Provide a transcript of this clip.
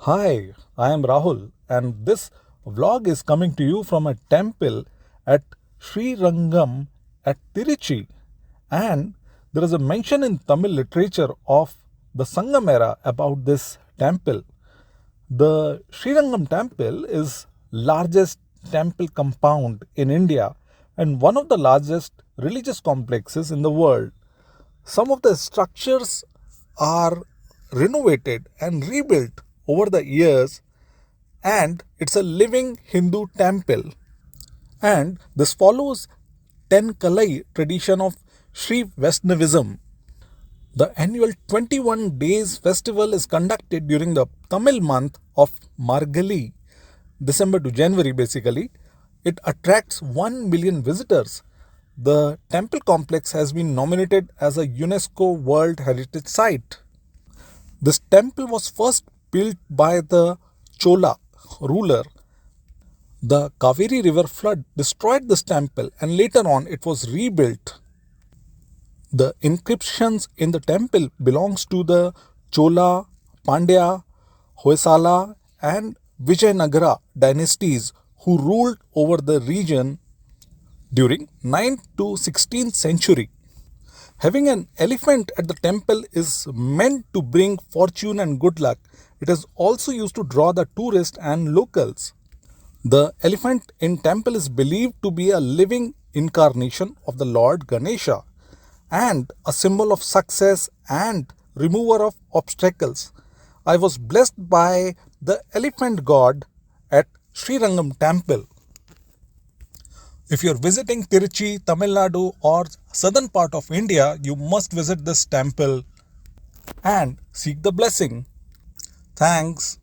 Hi, I am Rahul, and this vlog is coming to you from a temple at Srirangam at Tirchy. And there is a mention in Tamil literature of the Sangam era about this temple. The Srirangam temple is largest temple compound in India and one of the largest religious complexes in the world. Some of the structures are renovated and rebuilt over the years, and it's a living Hindu temple. And this follows Tenkalai tradition of Sri Vaishnavism. The annual 21 days festival is conducted during the Tamil month of Margali, December to January basically. It attracts 1 million visitors. The temple complex has been nominated as a UNESCO World Heritage Site. This temple was first built by the Chola ruler. The Kaveri river flood destroyed this temple and later on it was rebuilt. The inscriptions in the temple belongs to the Chola, Pandya, Hoysala and Vijayanagara dynasties who ruled over the region during 9th to 16th century. Having an elephant at the temple is meant to bring fortune and good luck. It is also used to draw the tourists and locals. The elephant in temple is believed to be a living incarnation of the Lord Ganesha and a symbol of success and remover of obstacles. I was blessed by the elephant god at Srirangam temple. If you're visiting Tirchy, Tamil Nadu or southern part of India, you must visit this temple and seek the blessing. Thanks.